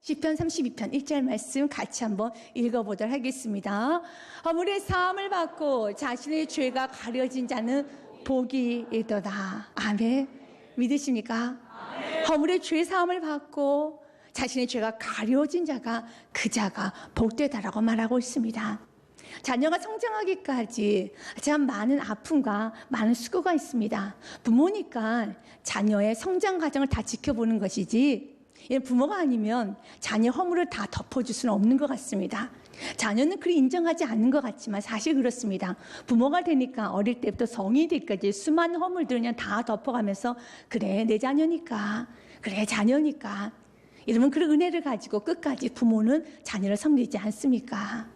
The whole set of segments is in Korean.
시편 32편 1절 말씀 같이 한번 읽어보도록 하겠습니다. 허물의 사함을 받고 자신의 죄가 가려진 자는 복이 있도다. 아멘. 믿으십니까? 아멘. 허물의 죄 사함을 받고 자신의 죄가 가려진 자가 그 자가 복되다라고 말하고 있습니다. 자녀가 성장하기까지 참 많은 아픔과 많은 수고가 있습니다. 부모니까 자녀의 성장 과정을 다 지켜보는 것이지 부모가 아니면 자녀 허물을 다 덮어줄 수는 없는 것 같습니다. 자녀는 그리 인정하지 않는 것 같지만 사실 그렇습니다. 부모가 되니까 어릴 때부터 성인이 되기까지 수많은 허물들을 그냥 다 덮어가면서 그래 내 자녀니까, 그래 자녀니까, 이러면 그런 은혜를 가지고 끝까지 부모는 자녀를 섬기지 않습니까?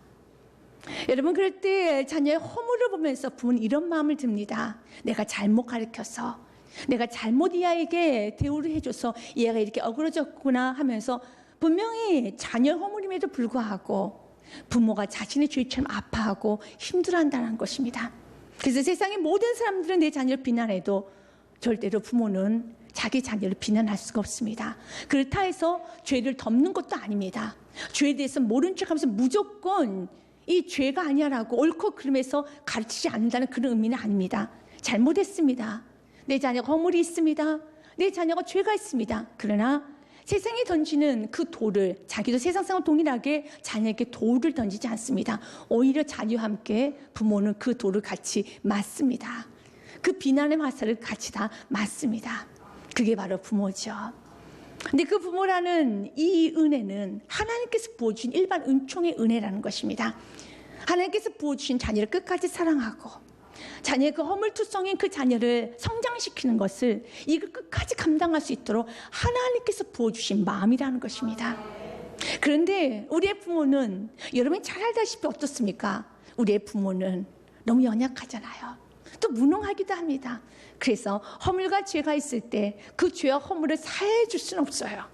여러분, 그럴 때 자녀의 허물을 보면서 부모는 이런 마음을 듭니다. 내가 잘못 가르쳐서, 내가 잘못 이 아이에게 대우를 해줘서 얘가 이렇게 어그러졌구나 하면서 분명히 자녀의 허물임에도 불구하고 부모가 자신의 죄처럼 아파하고 힘들어한다는 것입니다. 그래서 세상의 모든 사람들은 내 자녀를 비난해도 절대로 부모는 자기 자녀를 비난할 수가 없습니다. 그렇다 해서 죄를 덮는 것도 아닙니다. 죄에 대해서 모른 척하면서 무조건 이 죄가 아니야라고 옳고 그름에서 가르치지 않는다는 그런 의미는 아닙니다. 잘못했습니다. 내 자녀가 허물이 있습니다. 내 자녀가 죄가 있습니다. 그러나 세상이 던지는 그 돌을 자기도 세상상과 동일하게 자녀에게 돌을 던지지 않습니다. 오히려 자녀와 함께 부모는 그 돌을 같이 맞습니다. 그 비난의 화살을 같이 다 맞습니다. 그게 바로 부모죠. 근데 그 부모라는 이 은혜는 하나님께서 부어주신 일반 은총의 은혜라는 것입니다. 하나님께서 부어주신 자녀를 끝까지 사랑하고 자녀의 그 허물투성인 그 자녀를 성장시키는 것을 이걸 끝까지 감당할 수 있도록 하나님께서 부어주신 마음이라는 것입니다. 그런데 우리의 부모는 여러분이 잘 알다시피 어떻습니까? 우리의 부모는 너무 연약하잖아요. 또 무능하기도 합니다. 그래서 허물과 죄가 있을 때 그 죄와 허물을 사해 줄 수는 없어요.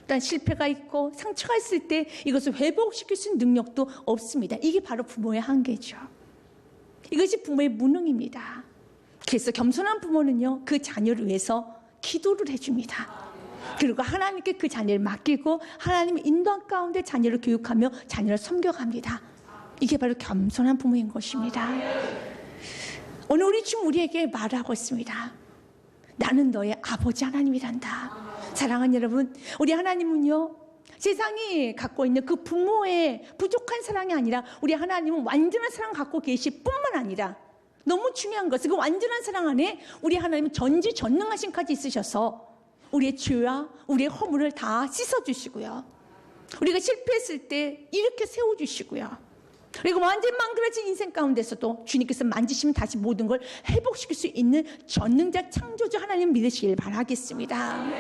일단 실패가 있고 상처가 있을 때 이것을 회복시킬 수 있는 능력도 없습니다. 이게 바로 부모의 한계죠. 이것이 부모의 무능입니다. 그래서 겸손한 부모는요, 그 자녀를 위해서 기도를 해줍니다. 그리고 하나님께 그 자녀를 맡기고 하나님의 인도한 가운데 자녀를 교육하며 자녀를 섬겨갑니다. 이게 바로 겸손한 부모인 것입니다. 오늘 우리 주님 우리에게 말하고 있습니다. 나는 너의 아버지 하나님이란다. 사랑하는 여러분, 우리 하나님은요, 세상이 갖고 있는 그 부모의 부족한 사랑이 아니라 우리 하나님은 완전한 사랑을 갖고 계실 뿐만 아니라 너무 중요한 것은 그 완전한 사랑 안에 우리 하나님은 전지전능하심까지 있으셔서 우리의 죄와 우리의 허물을 다 씻어주시고요, 우리가 실패했을 때 이렇게 세워주시고요, 그리고 완전 망가진 인생 가운데서도 주님께서 만지시면 다시 모든 걸 회복시킬 수 있는 전능자 창조주 하나님 믿으시길 바라겠습니다.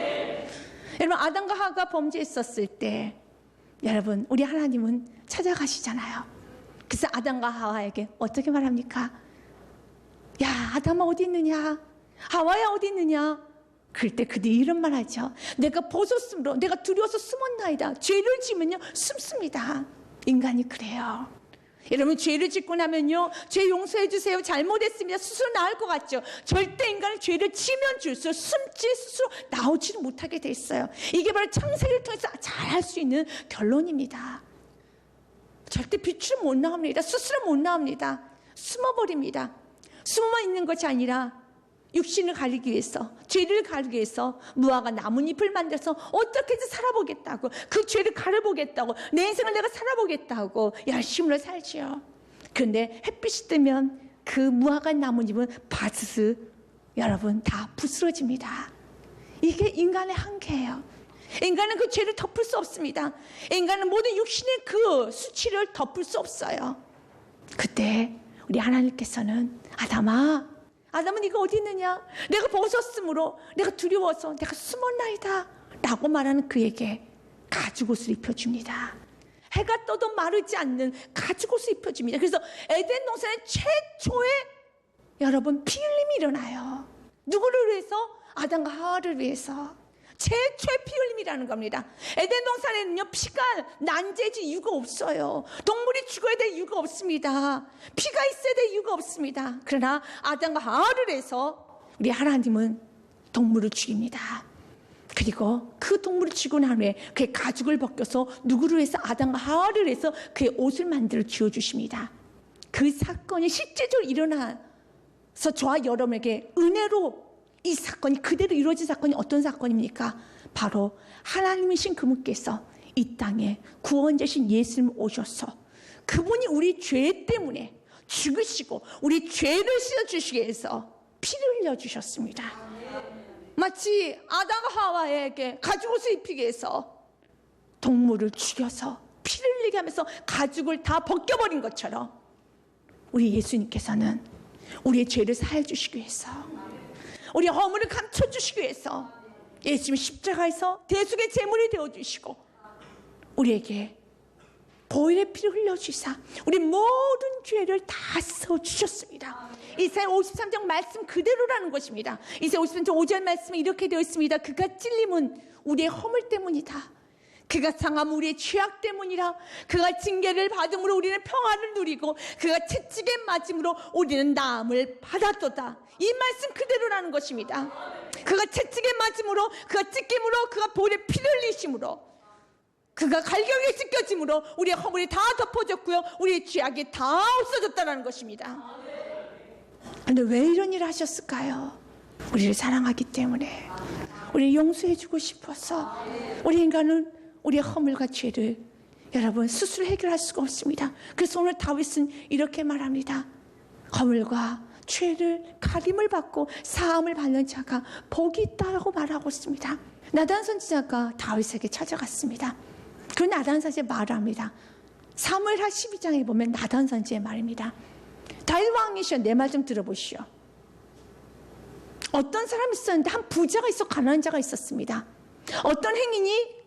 여러분, 아담과 하와가 범죄했었을 때 여러분 우리 하나님은 찾아가시잖아요. 그래서 아담과 하와에게 어떻게 말합니까? 야, 아담아 어디 있느냐? 하와야 어디 있느냐? 그럴 때 그들이 이런 말 하죠. 내가 벗었으므로 내가 두려워서 숨었나이다. 죄를 지면요 숨습니다. 인간이 그래요. 여러분, 죄를 짓고 나면요, 죄 용서해 주세요, 잘못했습니다, 스스로 나을 것 같죠? 절대 인간은 죄를 지면 줄수록 숨지 스스로 나오지를 못하게 돼 있어요. 이게 바로 창세기를 통해서 잘 할 수 있는 결론입니다. 절대 빛으로 못 나옵니다. 스스로 못 나옵니다. 숨어버립니다. 숨어만 있는 것이 아니라 육신을 가리기 위해서, 죄를 가리기 위해서 무화과 나뭇잎을 만들어서 어떻게든 살아보겠다고, 그 죄를 가려보겠다고, 내 인생을 내가 살아보겠다고 열심히 살지요. 그런데 햇빛이 뜨면 그 무화과 나뭇잎은 바스스 여러분 다 부스러집니다. 이게 인간의 한계예요. 인간은 그 죄를 덮을 수 없습니다. 인간은 모든 육신의 그 수치를 덮을 수 없어요. 그때 우리 하나님께서는 아담은 네가 어디 있느냐? 내가 벗었으므로 내가 두려워서 내가 숨었나이다 라고 말하는 그에게 가죽옷을 입혀줍니다. 해가 떠도 마르지 않는 가죽옷을 입혀줍니다. 그래서 에덴 동산의 최초의 여러분 피 흘림이 일어나요. 누구를 위해서? 아담과 하와를 위해서. 최초의 피 흘림이라는 겁니다. 에덴 동산에는요, 피가 난제지 이유가 없어요. 동물이 죽어야 될 이유가 없습니다. 피가 있어야 될 이유가 없습니다. 그러나 아담과 하와를 해서 우리 하나님은 동물을 죽입니다. 그리고 그 동물을 죽고 난 후에 그의 가죽을 벗겨서 누구를 해서 아담과 하와를 해서 그의 옷을 만들어 지어주십니다. 그 사건이 실제적으로 일어나서 저와 여러분에게 은혜로 이 사건이 그대로 이루어진 사건이 어떤 사건입니까? 바로 하나님이신 그분께서 이 땅에 구원자신 예수님 오셔서 그분이 우리 죄 때문에 죽으시고 우리 죄를 씻어주시기 위해서 피를 흘려주셨습니다. 마치 아담과 하와에게 가죽옷을 입히기 위해서 동물을 죽여서 피를 흘리게 하면서 가죽을 다 벗겨버린 것처럼 우리 예수님께서는 우리의 죄를 사해 주시기 위해서 우리의 허물을 감춰주시기 위해서 예수님 십자가에서 대속의 제물이 되어주시고 우리에게 보혈의 피를 흘려주사 우리 모든 죄를 다 씻어주셨습니다. 이사야 53장 말씀 그대로라는 것입니다. 이사야 53장 5절 말씀에 이렇게 되어 있습니다. 그가 찔림은 우리의 허물 때문이다. 그가 상함 우리의 죄악 때문이라. 그가 징계를 받음으로 우리는 평안을 누리고 그가 채찍에 맞음으로 우리는 나음을 받았도다. 이 말씀 그대로라는 것입니다. 그가 채찍에 맞음으로 그가 찢김으로 그가 볼에 피를 흘리심으로 그가 갈경에 찢겨짐으로 우리의 허물이 다 덮어졌고요 우리의 죄악이 다 없어졌다는 것입니다. 그런데 왜 이런 일을 하셨을까요? 우리를 사랑하기 때문에, 우리를 용서해주고 싶어서. 우리 인간은 우리의 허물과 죄를 여러분 스스로 해결할 수가 없습니다. 그래서 오늘 다윗은 이렇게 말합니다. 허물과 죄를 가림을 받고 사함을 받는 자가 복이 있다고 말하고 있습니다. 나단 선지자가 다윗에게 찾아갔습니다. 그 나단 선지자 말합니다. 사무엘하 12장에 보면 나단 선지자의 말입니다. 다윗 왕이시여 내 말 좀 들어보시오. 어떤 사람이 있었는데 한 부자가 있어 가난한 자가 있었습니다. 어떤 행인이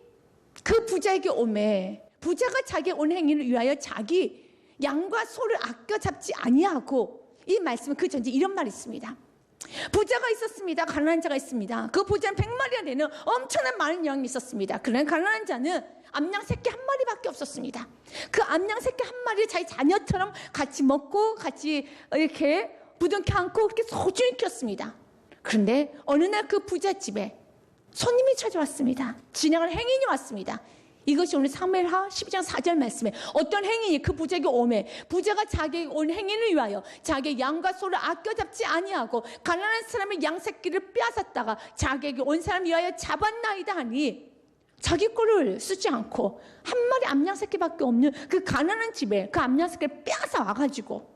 그 부자에게 오매 부자가 자기의 온 행위를 위하여 자기 양과 소를 아껴 잡지 아니하고, 이 말씀은 그 전제 이런 말이 있습니다. 부자가 있었습니다. 가난한 자가 있습니다. 그 부자는 100마리가 되는 엄청난 많은 양이 있었습니다. 그러나 가난한 자는 암양 새끼 한 마리밖에 없었습니다. 그 암양 새끼 한 마리를 자기 자녀처럼 같이 먹고 같이 이렇게 부둥켜 안고 그렇게 소중히 키웠습니다. 그런데 어느 날 그 부잣집에 손님이 찾아왔습니다. 지나가는 행인이 왔습니다. 이것이 오늘 사무엘하 12장 4절 말씀에 어떤 행인이 그 부자에게 오매 부자가 자기에게 온 행인을 위하여 자기의 양과 소를 아껴 잡지 아니하고 가난한 사람의 양 새끼를 빼앗았다가 자기에게 온 사람을 위하여 잡았나이다 하니, 자기 거를 쓰지 않고 한 마리 암양 새끼밖에 없는 그 가난한 집에 그 암양 새끼를 빼앗아 와가지고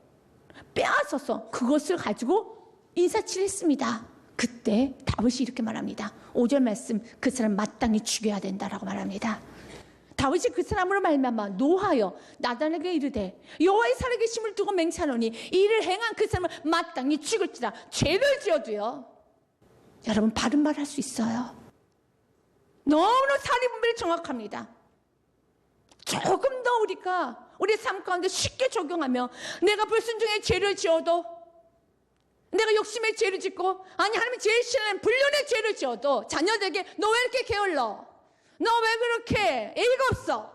빼앗아서 그것을 가지고 인사치를 했습니다. 그때 다윗이 이렇게 말합니다. 5절 말씀, 그 사람 마땅히 죽여야 된다라고 말합니다. 다윗이 그 사람으로 말미암아 노하여 나단에게 이르되 여호와의 살아계심을 두고 맹세하노니 이를 행한 그 사람을 마땅히 죽을지라. 죄를 지어도요 여러분 바른 말 할 수 있어요. 너무나 사리분별이 정확합니다. 조금 더 우리가 우리 삶 가운데 쉽게 적용하며 내가 불순종의 죄를 지어도, 내가 욕심의 죄를 짓고, 아니 하나님이 제일 싫어하는 불륜의 죄를 지어도 자녀들에게 너 왜 이렇게 게을러? 너 왜 그렇게 예의가 없어?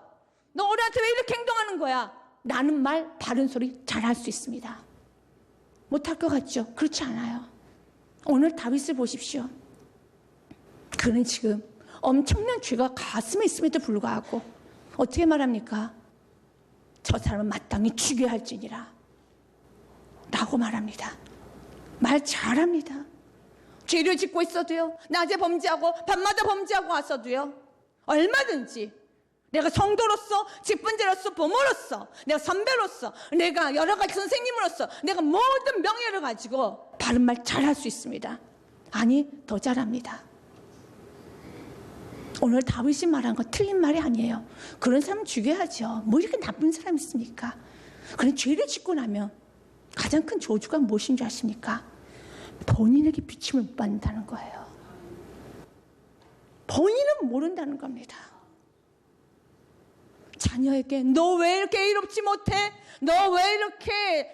너 우리한테 왜 이렇게 행동하는 거야? 라는 말, 바른 소리 잘 할 수 있습니다. 못할 것 같죠? 그렇지 않아요. 오늘 다윗을 보십시오. 그는 지금 엄청난 죄가 가슴에 있음에도 불구하고 어떻게 말합니까? 저 사람은 마땅히 죽여야 할지니라 라고 말합니다. 말 잘합니다. 죄를 짓고 있어도요, 낮에 범죄하고 밤마다 범죄하고 와서도요, 얼마든지 내가 성도로서, 직분자로서, 부모로서, 내가 선배로서, 내가 여러 가지 선생님으로서 내가 모든 명예를 가지고 바른 말 잘할 수 있습니다. 아니, 더 잘합니다. 오늘 다윗이 말한 거 틀린 말이 아니에요. 그런 사람 죽여야죠. 뭐 이렇게 나쁜 사람이 있습니까? 그런 죄를 짓고 나면 가장 큰 저주가 무엇인 줄 아십니까? 본인에게 비침을 못 받는다는 거예요. 본인은 모른다는 겁니다. 자녀에게 너 왜 이렇게 이롭지 못해? 너 왜 이렇게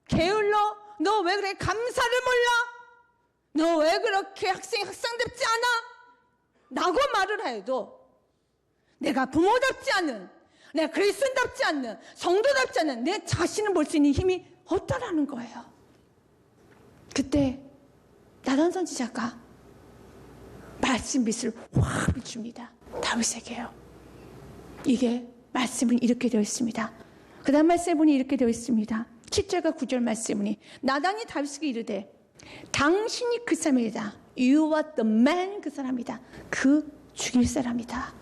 게을러? 너 왜 그렇게 감사를 몰라? 너 왜 그렇게 학생이 학생답지 않아? 라고 말을 해도 내가 부모답지 않은, 내가 그리스도인답지 않는, 성도답지 않는 내 자신을 볼 수 있는 힘이 없다라는 거예요. 그때 나단 선지자가 말씀 빛을 확 비춥니다. 다윗에게요. 이게 말씀은 이렇게 되어 있습니다. 그 다음 말씀은 이렇게 되어 있습니다. 7절과 9절 말씀이 나단이 다윗에게 이르되 당신이 그 사람이다. You are the man, 그 사람이다. 그 죽일 사람이다.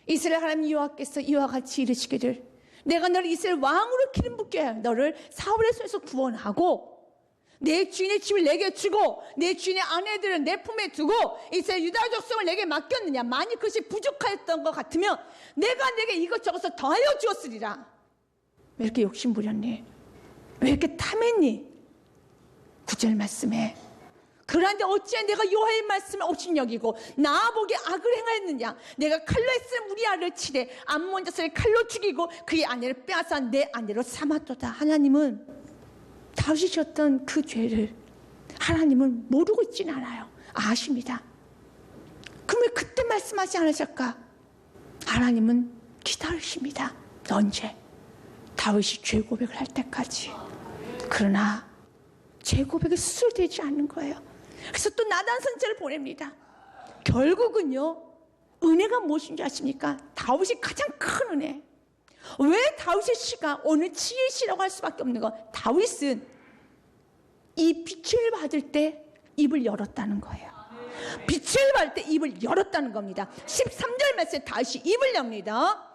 이스라엘 하나님 여호와께서 이와 같이 이르시기를 내가 너를 이스라엘 왕으로 기름 붓게 하여 너를 사울의 손에서 구원하고 내 주인의 집을 내게 주고 내 주인의 아내들을 내 품에 두고 이스라엘 유다 족속을 내게 맡겼느냐. 만일 그것이 부족하였던 것 같으면 내가 내게 이것저것을 더하여 주었으리라. 왜 이렇게 욕심부렸니? 왜 이렇게 탐했니? 9절 말씀에 그런데 어찌해 내가 여호와의 말씀을 업신여기고 나보기에 악을 행하였느냐. 내가 칼로 했을 우리아를 치되 암몬 자손을 칼로 죽이고 그의 아내를 빼앗아 내 아내로 삼았도다. 하나님은 다윗이 지었던 그 죄를 하나님은 모르고 있지는 않아요. 아십니다. 그럼 왜 그때 말씀하지 않으실까? 하나님은 기다리십니다. 언제? 다윗이 죄 고백을 할 때까지. 그러나 죄 고백이 수술되지 않는 거예요. 그래서 또 나단 선지자를 보냅니다. 결국은요, 은혜가 무엇인지 아십니까? 다윗이 가장 큰 은혜. 왜 다윗의 시가 오늘 지혜의 시라고 할 수밖에 없는 거? 다윗은 이 빛을 받을 때 입을 열었다는 거예요. 빛을 받을 때 입을 열었다는 겁니다. 13절 말씀에 다윗이 입을 엽니다.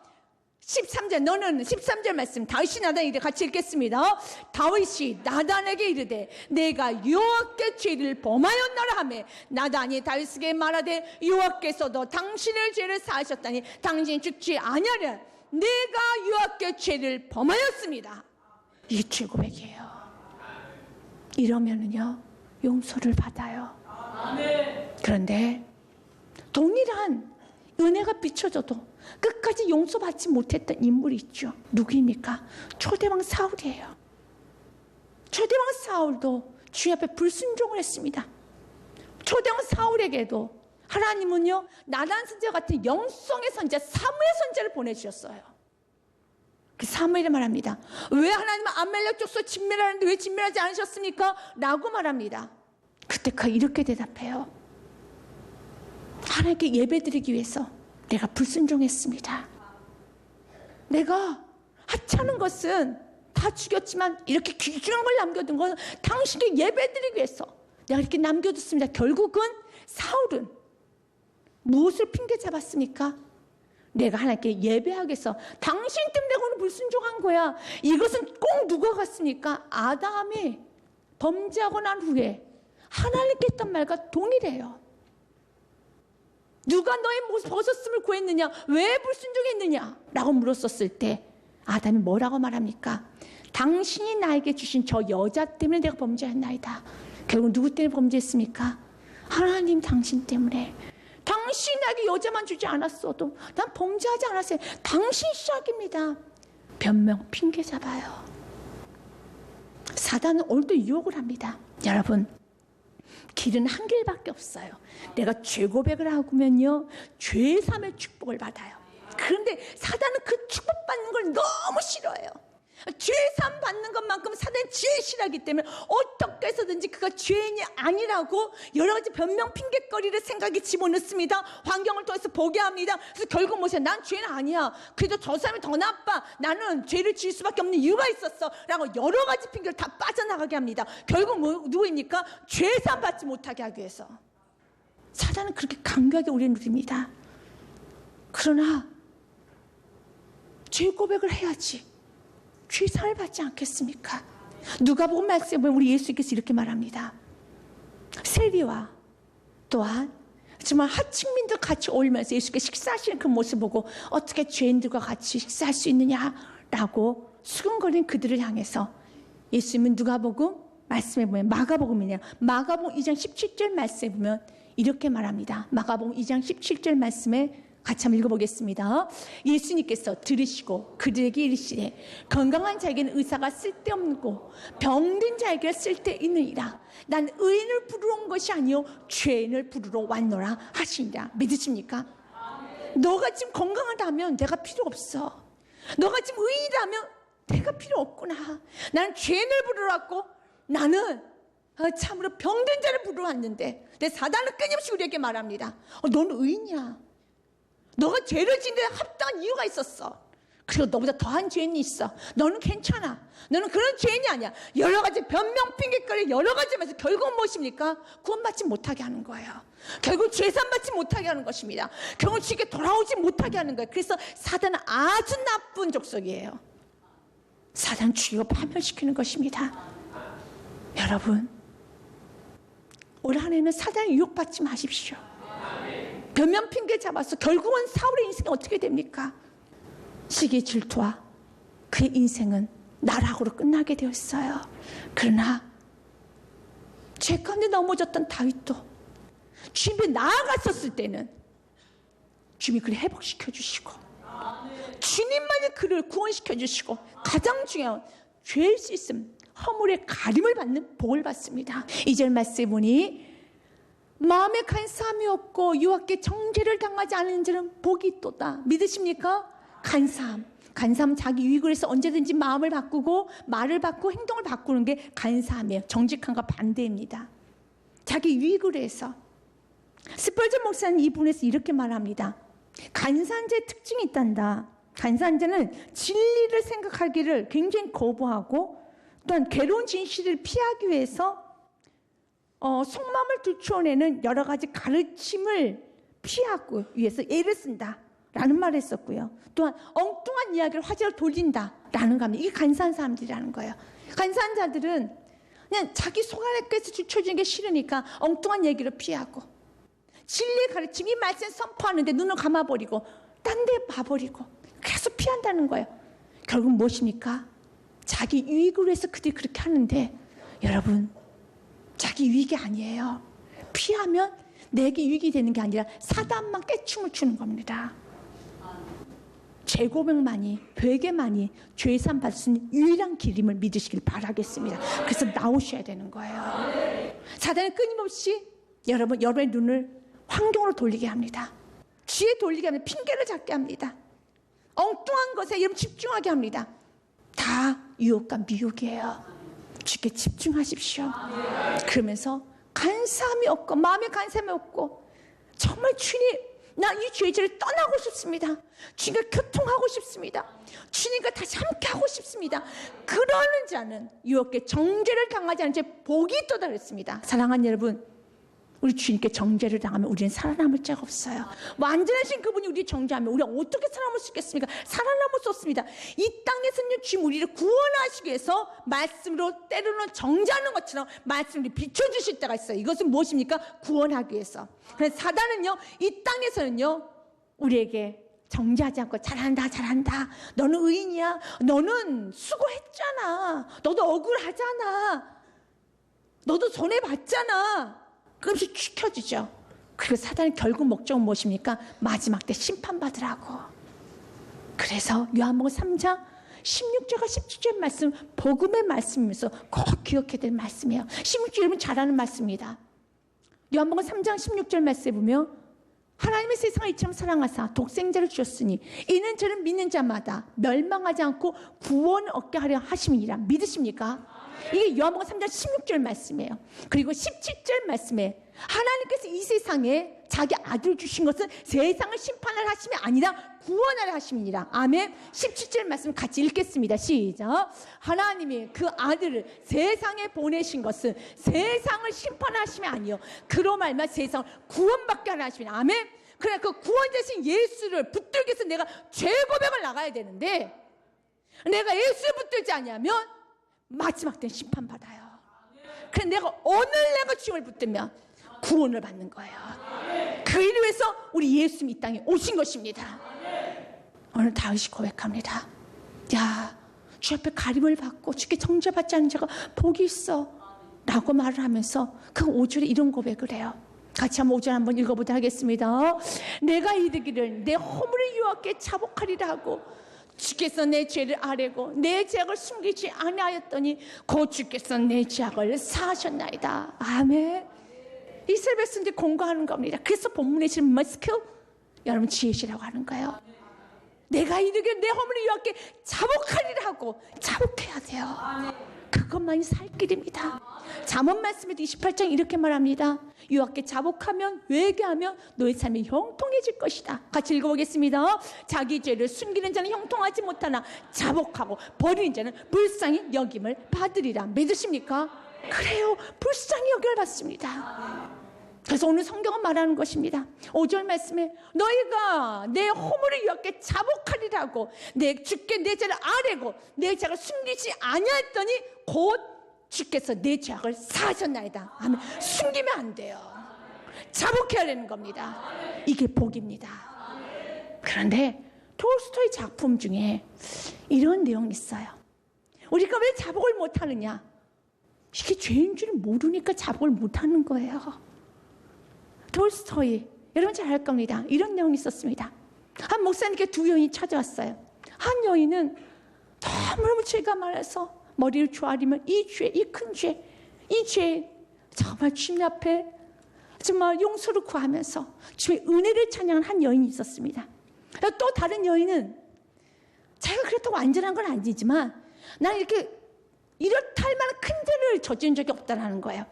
13절 너는 13절 말씀 다윗이 나단에게 이르되 같이 읽겠습니다. 다윗이 나단에게 이르되 내가 여호와께 죄를 범하였나라 하매 나단이 다윗에게 말하되 여호와께서도 당신의 죄를 사하셨다니 당신이 죽지 아니하랴. 내가 여호와께 죄를 범하였습니다. 이 죄 고백이에요. 이러면은요 용서를 받아요. 그런데 동일한 은혜가 비춰져도 끝까지 용서받지 못했던 인물이 있죠. 누구입니까? 초대왕 사울이에요. 초대왕 사울도 주님 앞에 불순종을 했습니다. 초대왕 사울에게도 하나님은요 나단 선지자 같은 영성의 선지자 사무엘 선지자를 보내주셨어요. 그 사무엘이 말합니다. 왜 하나님은 아말렉 족속 진멸하는데 왜 진멸하지 않으셨습니까? 라고 말합니다. 그때 그가 이렇게 대답해요. 하나님께 예배드리기 위해서 내가 불순종했습니다. 내가 하찮은 것은 다 죽였지만 이렇게 귀중한 걸 남겨둔 건 당신께 예배드리기 위해서 내가 이렇게 남겨뒀습니다. 결국은 사울은 무엇을 핑계 잡았습니까? 내가 하나님께 예배하기 위해서 당신 때문에 내가 오늘 불순종한 거야. 이것은 꼭 누가 같습니까? 아담이 범죄하고 난 후에 하나님께 했던 말과 동일해요. 누가 너의 벗었음을 구했느냐? 왜 불순종했느냐? 라고 물었었을 때 아담이 뭐라고 말합니까? 당신이 나에게 주신 저 여자 때문에 내가 범죄했나이다. 결국 누구 때문에 범죄했습니까? 하나님 당신 때문에. 당신이 나에게 여자만 주지 않았어도 난 범죄하지 않았어요. 당신 시작입니다. 변명 핑계 잡아요. 사단은 오늘도 유혹을 합니다. 여러분 길은 한 길밖에 없어요. 내가 죄 고백을 하면요 죄 사함의 축복을 받아요. 그런데 사단은 그 축복받는 걸 너무 싫어해요. 죄 사함 받는 것만큼 사단이 제일 싫어하기 때문에 어떻게 해서든지 그가 죄인이 아니라고 여러 가지 변명 핑계거리를 생각에 집어넣습니다. 환경을 통해서 보게 합니다. 그래서 결국 뭐세요? 난 죄인 아니야. 그래도 저 사람이 더 나빠. 나는 죄를 지을 수밖에 없는 이유가 있었어. 라고 여러 가지 핑계를 다 빠져나가게 합니다. 결국 누구입니까? 죄 사함 받지 못하게 하기 위해서. 사단은 그렇게 강하게 우리를 누립니다. 그러나 죄 고백을 해야지 죄사를 받지 않겠습니까? 누가복음 말씀에 보면 우리 예수께서 이렇게 말합니다. 세리와 또한 정말 하층민들 같이 어울리면서 예수께서 식사하시는 그 모습 보고 어떻게 죄인들과 같이 식사할 수 있느냐라고 수근거리는 그들을 향해서 예수님은 누가복음 말씀에 보면 마가복음이네요. 마가복음 2장 17절 말씀에 보면 이렇게 말합니다. 마가복음 2장 17절 말씀에 같이 한번 읽어보겠습니다. 예수님께서 들으시고 그들에게 이르시되 건강한 자에게는 의사가 쓸데없고 병든 자에게는 쓸데있느니라. 난 의인을 부르러 온 것이 아니요 죄인을 부르러 왔노라 하시니라. 믿으십니까? 너가 지금 건강하다면 내가 필요 없어. 너가 지금 의인이라면 내가 필요 없구나. 나는 죄인을 부르러 왔고 나는 참으로 병든 자를 부르왔는데, 내 사단은 끊임없이 우리에게 말합니다. 너는 의인이야. 너가 죄를 짓는 데 합당한 이유가 있었어. 그리고 너보다 더한 죄인이 있어. 너는 괜찮아. 너는 그런 죄인이 아니야. 여러 가지 변명 핑계거리 여러 가지 면서 결국은 무엇입니까? 구원받지 못하게 하는 거예요. 결국 죄산받지 못하게 하는 것입니다. 결국 주께 돌아오지 못하게 하는 거예요. 그래서 사단은 아주 나쁜 족속이에요. 사단 죽이고 파멸시키는 것입니다. 여러분, 올 한 해는 사단에 유혹받지 마십시오. 변명 핑계 잡아서 결국은 사울의 인생이 어떻게 됩니까? 시기 질투와 그의 인생은 나락으로 끝나게 되었어요. 그러나 죄 가운데 넘어졌던 다윗도 주님이 나아갔었을 때는 주님이 그를 회복시켜 주시고, 주님만이 그를 구원시켜 주시고, 가장 중요한 죄의 씻음, 허물의 가림을 받는 복을 받습니다. 2절 말씀에 보니 마음에 간사함이 없고 유혹에 정죄를 당하지 않은 자는 복이 있도다. 믿으십니까? 간사함, 자기 유익을 위해서 언제든지 마음을 바꾸고 말을 바꾸고 행동을 바꾸는 게 간사함이에요. 정직함과 반대입니다. 자기 유익을 위해서. 스펄전 목사는 이 부분에서 이렇게 말합니다. 간사한 자의 특징이 있단다. 간사한 자는 진리를 생각하기를 굉장히 거부하고, 또한 괴로운 진실을 피하기 위해서 속마음을 들추어내는 여러 가지 가르침을 피하고 위해서 애를 쓴다 라는 말을 했었고요. 또한 엉뚱한 이야기를 화제로 돌린다라는 겁니다. 이게 간사한 사람들이라는 거예요. 간사한 자들은 그냥 자기 속 안에서 주쳐지는 게 싫으니까 엉뚱한 얘기를 피하고, 진리의 가르침이 말씀 선포하는데 눈을 감아버리고 딴 데 봐버리고 계속 피한다는 거예요. 결국 무엇입니까? 자기 유익을 위해서 그들이 그렇게 하는데, 여러분, 자기 유익이 아니에요. 피하면 내게 유익이 되는 게 아니라 사단만 깨춤을 추는 겁니다. 죄고백만이, 회개만이 죄산 받을 수 있는 유일한 길임을 믿으시길 바라겠습니다. 그래서 나오셔야 되는 거예요. 사단은 끊임없이 여러분의 눈을 환경으로 돌리게 합니다. 죄에 돌리게 합니다. 핑계를 잡게 합니다. 엉뚱한 것에 여러분 집중하게 합니다. 다 유혹과 미혹이에요. 주께 집중하십시오. 그러면서 간사함이 없고, 마음에 간사함이 없고, 정말 주님, 나 이 죄질을 떠나고 싶습니다. 주님과 교통하고 싶습니다. 주님과 다시 함께 하고 싶습니다. 그러는 자는 유혹에 정죄를 당하지 않은 자 복이 있도다 그랬습니다. 사랑하는 여러분, 우리 주님께 정죄를 당하면 우리는 살아남을 자가 없어요. 완전하신 그분이 우리 정죄하면 우리가 어떻게 살아남을 수 있겠습니까? 살아남을 수 없습니다. 이 땅에서는 주님 우리를 구원하시기 위해서 말씀으로 때로는 정죄하는 것처럼 말씀을 비춰주실 때가 있어요. 이것은 무엇입니까? 구원하기 위해서. 그래서 사단은요, 이 땅에서는요, 우리에게 정죄하지 않고 잘한다. 너는 의인이야. 너는 수고했잖아. 너도 억울하잖아. 너도 손해봤잖아. 그것이 지켜지죠. 그리고 사단의 결국 목적은 무엇입니까? 마지막 때 심판받으라고. 그래서 요한복음 3장 16절과 17절 말씀, 복음의 말씀이면서 꼭 기억해야 될 말씀이에요. 16절 여러분 잘 아는 말씀입니다. 요한복음 3장 16절 말씀에 보면 하나님의 세상을 이처럼 사랑하사 독생자를 주셨으니 이는 저를 믿는 자마다 멸망하지 않고 구원을 얻게 하려 하심이니라. 믿으십니까? 이게 요한복음 3장 16절 말씀이에요. 그리고 17절 말씀에 하나님께서 이 세상에 자기 아들을 주신 것은 세상을 심판을 하심이 아니라 구원하려 하심이니라. 아멘. 17절 말씀 같이 읽겠습니다. 시작. 하나님이 그 아들을 세상에 보내신 것은 세상을 심판하심이 아니요 그로 말미암아 세상을 구원받게 하려 하심이니라. 아멘. 그래, 그 구원자신 예수를 붙들기 위해서 내가 죄 고백을 나가야 되는데, 내가 예수를 붙들지 않으면 마지막 때는 심판받아요. 그래, 오늘 내가 주님을 붙들면 구원을 받는 거예요. 그 일을 위해서 우리 예수님이 이 땅에 오신 것입니다. 오늘 다윗이 고백합니다. 야, 주 앞에 가림을 받고 주께 정죄받지 않는 자가 복이 있어 라고 말을 하면서 그 5절에 이런 고백을 해요. 같이 한번 5절 한번 읽어보도록 하겠습니다. 내가 이르기를 내 허물을 유혹해 자복하리라 하고 주께서 내 죄를 아뢰고 내 죄악을 숨기지 아니하였더니 곧 주께서 내 죄악을 사하셨나이다. 아멘. 이스라엘 백성들이 공고하는 겁니다. 그래서 본문에 지금 머스크 여러분 지혜시라고 하는 거예요. 내가 이르기를 내 허물을 유혹해 자복하리라 하고 자복해야 돼요. 그것만이 살 길입니다. 잠언 말씀에도 28장 이렇게 말합니다. 여호와께 자복하면 회개하면 너의 삶이 형통해질 것이다. 같이 읽어보겠습니다. 자기 죄를 숨기는 자는 형통하지 못하나 자복하고 버리는 자는 불쌍히 여김을 받으리라. 믿으십니까? 그래요. 불쌍히 여김을 받습니다. 그래서 오늘 성경은 말하는 것입니다. 5절 말씀에 너희가 내 허물을 여호와께 자복하리라고 내 주께 내 죄를 아뢰고 내 죄를 숨기지 아니하였더니 곧 주께서 내 죄악을 사하셨나이다. 아멘. 숨기면 안 돼요. 자복해야 되는 겁니다. 이게 복입니다. 그런데 톨스토이 작품 중에 이런 내용이 있어요. 우리가 왜 자복을 못하느냐? 이게 죄인 줄 모르니까 자복을 못하는 거예요. 톨스토이 여러분 잘 알 겁니다. 이런 내용이 있었습니다. 한 목사님께 두 여인이 찾아왔어요. 한 여인은 너무너무 죄가 많아서 머리를 조아리면 이 큰 죄 정말 주님 앞에 정말 용서를 구하면서 주의 은혜를 찬양한 한 여인이 있었습니다. 또 다른 여인은 자기가 그렇다고 완전한 건 아니지만 나는 이렇다 할 만한 큰 죄를 저지른 적이 없다는 거예요.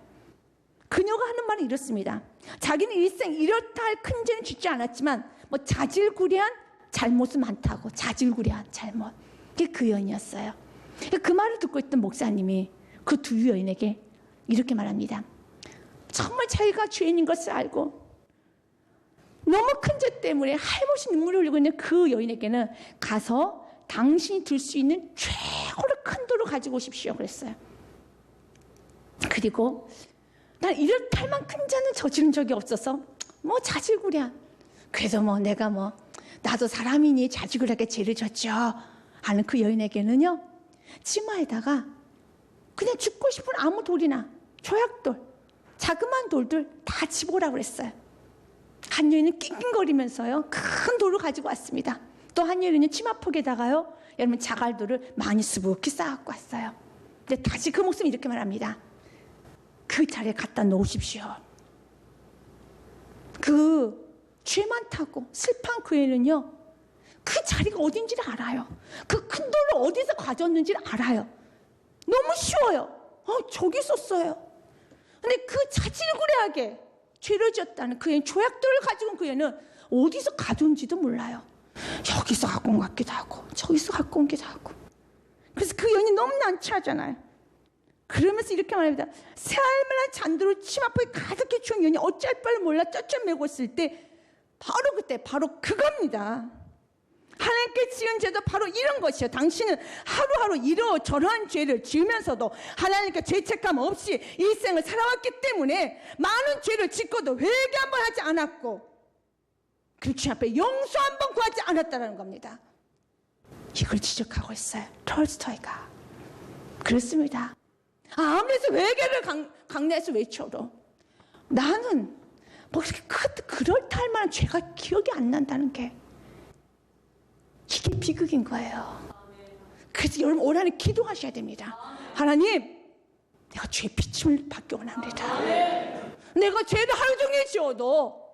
그녀가 하는 말은 이렇습니다. 자기는 일생 이렇다 할 큰 죄는 짓지 않았지만 뭐 자질구레한 잘못은 많다고. 자질구레한 잘못. 그게 그 여인이었어요. 그 말을 듣고 있던 목사님이 그 두 여인에게 이렇게 말합니다. 정말 자기가 죄인인 것을 알고 너무 큰 죄 때문에 할못이 눈물을 흘리고 있는 그 여인에게는 가서 당신이 들 수 있는 최고로 큰 돌을 가지고 오십시오 그랬어요. 그리고 난 이렇다 할 만한 큰 죄는 저지른 적이 없어서 뭐 자질구레한 그래도 뭐 내가 뭐 나도 사람이니 자질구레하게 죄를 졌죠 하는 그 여인에게는요 치마에다가 그냥 죽고 싶은 아무 돌이나 조약돌 자그마한 돌들 다 집어오라고 그랬어요. 한 여인은 낑낑거리면서요 큰 돌을 가지고 왔습니다. 또 한 여인은 치마폭에다가요 여러분 자갈돌을 많이 수북히 쌓아갖고 왔어요. 근데 다시 그 목숨이 이렇게 말합니다. 그 자리에 갖다 놓으십시오. 그 죄 많다고 슬퍼한 그 애는요 그 자리가 어딘지를 알아요. 그 큰 돌을 어디서 가져왔는지를 알아요. 너무 쉬워요. 저기 있었어요. 근데 그 자질구레하게 죄를 지었다는 그 애는 조약돌을 가지고 온 그 애는 어디서 가져온지도 몰라요. 여기서 갖고 온 것 같기도 하고 저기서 갖고 온 기도 하고. 그래서 그 여인이 너무 난처하잖아요. 그러면서 이렇게 말합니다. 새알만한 잔도를 치마포에 가득히 채운 여인이 어찌할 바를 몰라 쩌쩌매고 있을 때 바로 그때 바로 그겁니다. 하나님께 지은 죄도 바로 이런 것이요. 당신은 하루하루 이러저러한 죄를 지으면서도 하나님께 죄책감 없이 일생을 살아왔기 때문에 많은 죄를 짓고도 회개 한번 하지 않았고 그리고 주님 앞에 용서 한번 구하지 않았다는 겁니다. 이걸 지적하고 있어요. 톨스토이가. 그렇습니다. 아무래도 회개를 강내에서 외쳐도 나는 뭐 그렇게 그럴다 할 만한 죄가 기억이 안 난다는 게 이게 비극인 거예요. 그래서 여러분 올 한해 기도하셔야 됩니다. 하나님 내가 죄 비침을 받기 원합니다. 내가 죄를 하루 종일 지어도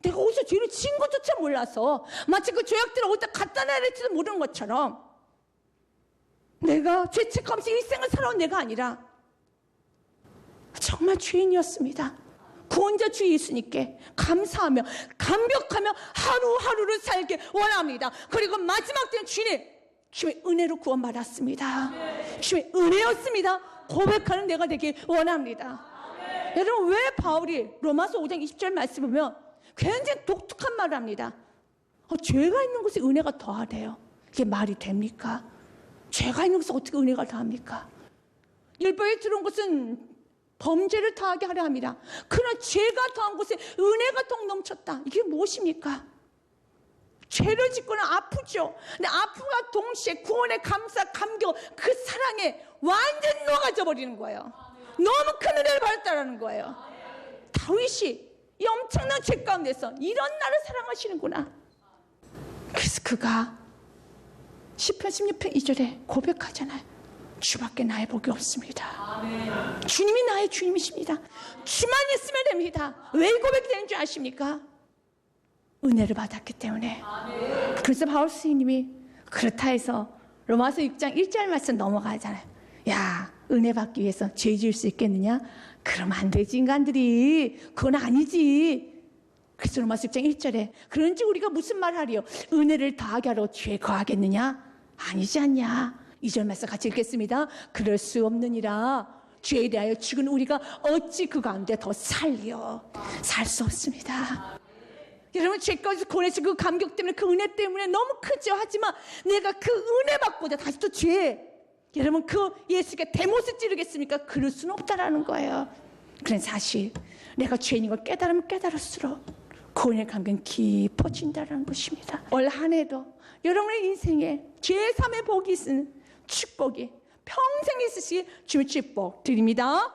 내가 어디서 죄를 지은 것조차 몰라서 마치 그 죄악들을 어디다 갖다 놔야 될지도 모르는 것처럼 내가 죄책감 없이 일생을 살아온 내가 아니라 정말 죄인이었습니다. 구원자 주 예수님께 감사하며 감격하며 하루하루를 살게 원합니다. 그리고 마지막 때는 주님의 은혜로 구원받았습니다. 주님의 은혜였습니다. 고백하는 내가 되길 원합니다. 여러분 왜 바울이 로마서 5장 20절 말씀 보면 굉장히 독특한 말을 합니다. 죄가 있는 곳에 은혜가 더하래요. 이게 말이 됩니까? 죄가 있는 곳에 어떻게 은혜가 더합니까? 율법에 들어온 것은 범죄를 더하게 하려 합니다. 그러나 죄가 더한 곳에 은혜가 통 넘쳤다. 이게 무엇입니까? 죄를 짓고는 아프죠. 근데 아픔과 동시에 구원의 감사, 감격, 그 사랑에 완전히 녹아져 버리는 거예요. 너무 큰 은혜를 받았다는 거예요. 다윗이 이 엄청난 죄 가운데서 이런 나를 사랑하시는구나. 그래서 그가 시편 16편 2절에 고백하잖아요. 주밖에 나의 복이 없습니다. 아멘. 주님이 나의 주님이십니다. 주만 있으면 됩니다. 왜 고백이 되는 줄 아십니까? 은혜를 받았기 때문에. 아멘. 그래서 바울 스님이 그렇다 해서 로마서 6장 1절 말씀 넘어가잖아요. 야, 은혜 받기 위해서 죄 지을 수 있겠느냐? 그러면 안 되지, 인간들이. 그건 아니지. 그래서 로마서 6장 1절에 그런지 우리가 무슨 말 하리요? 은혜를 더하게 하러 죄 거하겠느냐? 아니지 않냐? 2절 말씀 같이 읽겠습니다. 그럴 수 없느니라. 죄에 대하여 죽은 우리가 어찌 그 가운데 더 살리요? 살 수 없습니다. 여러분, 죄까지 고내서 그 감격 때문에, 그 은혜 때문에 너무 크죠. 하지만 내가 그 은혜 받고자 다시 또 죄, 여러분, 그 예수께 대못을 찌르겠습니까? 그럴 수는 없다라는 거예요. 그런 사실, 내가 죄인인 걸 깨달으면 깨달을수록 그 은혜 감격은 깊어진다는 것입니다. 올 한 해도 여러분의 인생에 죄 삼의 복이 있는 축복이 평생 있으시길 주의 축복 드립니다.